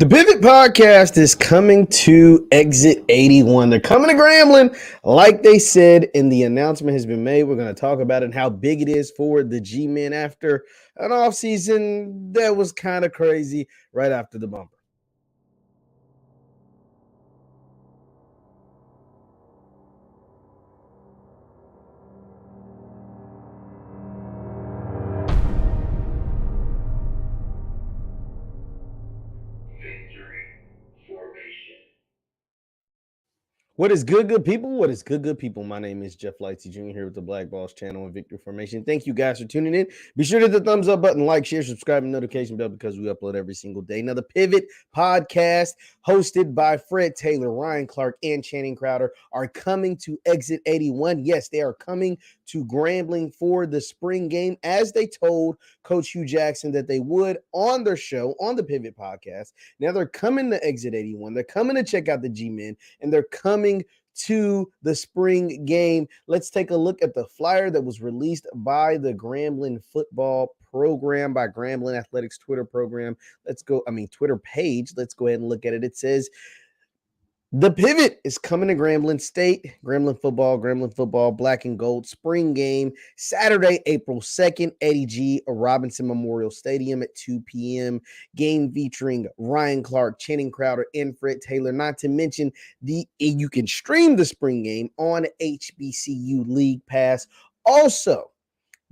The Pivot Podcast is coming to Exit 81. They're coming to Grambling, like they said, and the announcement has been made. We're going to talk about it and how big it is for the G-Men after an offseason that was kind of crazy right after the bumper. What is good people? What is good people? My name is JeffLightsyJr here with the Black Balls channel and Victory Formation. Thank you guys for tuning in. Be sure to hit the thumbs up button, like, share, subscribe, and notification bell because we upload every single day. Now, the Pivot Podcast, hosted by Fred Taylor, Ryan Clark, and Channing Crowder, are coming to Exit 81. Yes, they are coming to Grambling for the spring game, as they told Coach Hue Jackson that they would on their show, on the Pivot Podcast. Now they're coming to Exit 81. They're coming to check out the G-Men, and they're coming to the spring game. Let's take a look at the flyer that was released by the Grambling football program, by Grambling Athletics Twitter program. Twitter page. Let's go ahead and look at it. It says, the Pivot is coming to Grambling State, Grambling football, black and gold spring game, Saturday, April 2nd, Eddie G. Robinson Memorial Stadium at 2 p.m. Game featuring Ryan Clark, Channing Crowder, and Fred Taylor. Not to mention, you can stream the spring game on HBCU League Pass. Also,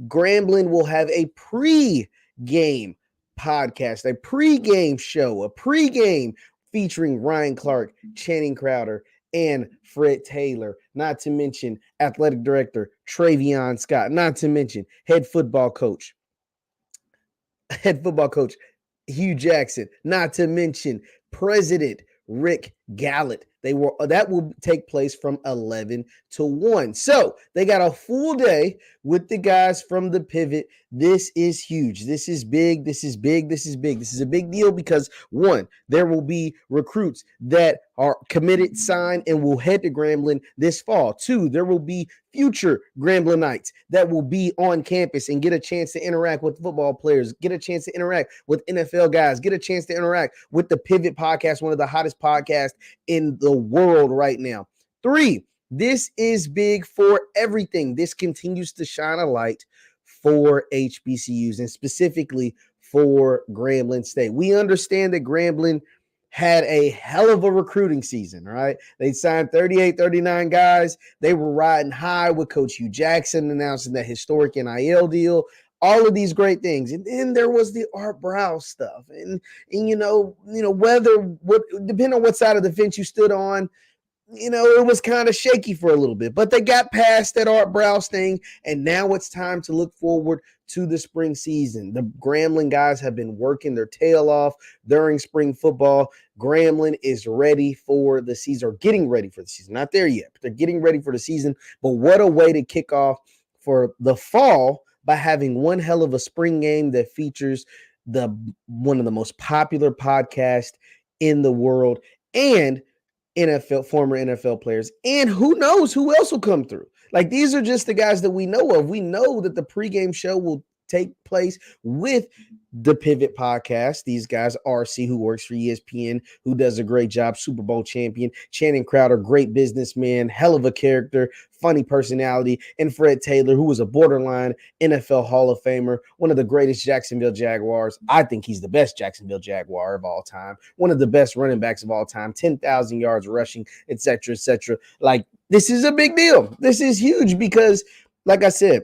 Grambling will have a pre-game podcast, a pre-game show, a pre-game featuring Ryan Clark, Channing Crowder, and Fred Taylor. Not to mention athletic director Travion Scott. Not to mention head football coach Hue Jackson. Not to mention President Rick Gallant. That will take place from 11 to 1. So they got a full day with the guys from the Pivot. This is huge. This is big. This is a big deal because, one, there will be recruits that are committed, signed, and will head to Grambling this fall. Two, there will be future Gramblinites that will be on campus and get a chance to interact with football players, get a chance to interact with NFL guys, get a chance to interact with the Pivot Podcast, one of the hottest podcasts in the world right now. Three, this is big for everything. This continues to shine a light for HBCUs and specifically for Grambling State. We understand that Grambling had a hell of a recruiting season, right? They signed 38, 39 guys. They were riding high with Coach Hue Jackson announcing that historic NIL deal. All of these great things. And then there was the Art Brow stuff. And depending on what side of the fence you stood on, it was kind of shaky for a little bit, but they got past that Art Browse thing, and now it's time to look forward to the spring season. The Grambling guys have been working their tail off during spring football. Grambling is ready for the season, or getting ready for the season. Not there yet, but they're getting ready for the season. But what a way to kick off for the fall by having one hell of a spring game that features one of the most popular podcasts in the world, and former NFL players, and who knows who else will come through. Like, these are just the guys that we know of. We know that the pregame show will take place with the Pivot Podcast. These guys, RC, who works for ESPN, who does a great job, Super Bowl champion, Channing Crowder, great businessman, hell of a character, funny personality, and Fred Taylor, who was a borderline NFL Hall of Famer, one of the greatest Jacksonville Jaguars. I think he's the best Jacksonville Jaguar of all time, one of the best running backs of all time, 10,000 yards rushing, etc., etc. Like, this is a big deal. This is huge because, like I said,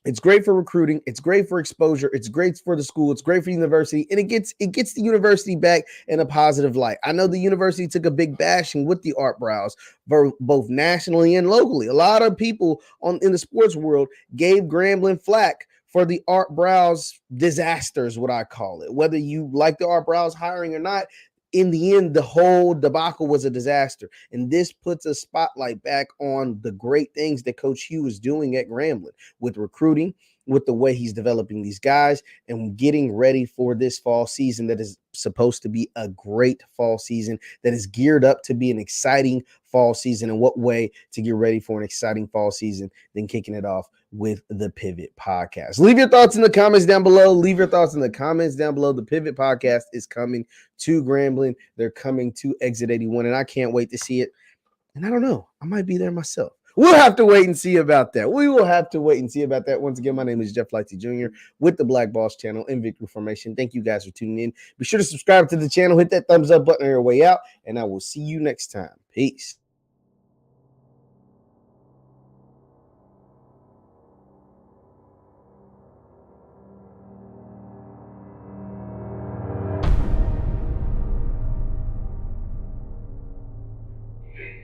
it's great for recruiting. It's great for exposure. It's great for the school. It's great for the university. And it gets the university back in a positive light. I know the university took a big bashing with the Art Brows, both nationally and locally. A lot of people in the sports world gave Grambling flack for the Art Brows disasters, what I call it. Whether you like the Art Brows hiring or not, in the end, the whole debacle was a disaster. And this puts a spotlight back on the great things that Coach Hue is doing at Grambling with recruiting, with the way he's developing these guys, and getting ready for this fall season that is supposed to be a great fall season, that is geared up to be an exciting fall season. And what way to get ready for an exciting fall season than kicking it off with the Pivot Podcast. Leave your thoughts in the comments down below. The Pivot Podcast is coming to Grambling. They're coming to Exit 81, and I can't wait to see it. And I don't know, I might be there myself. We'll have to wait and see about that. Once again, my name is JeffLightsYJr with the Black Boss channel in Victory Formation. Thank you guys for tuning in. Be sure to subscribe to the channel, hit that thumbs up button on your way out, and I will see you next time. Peace.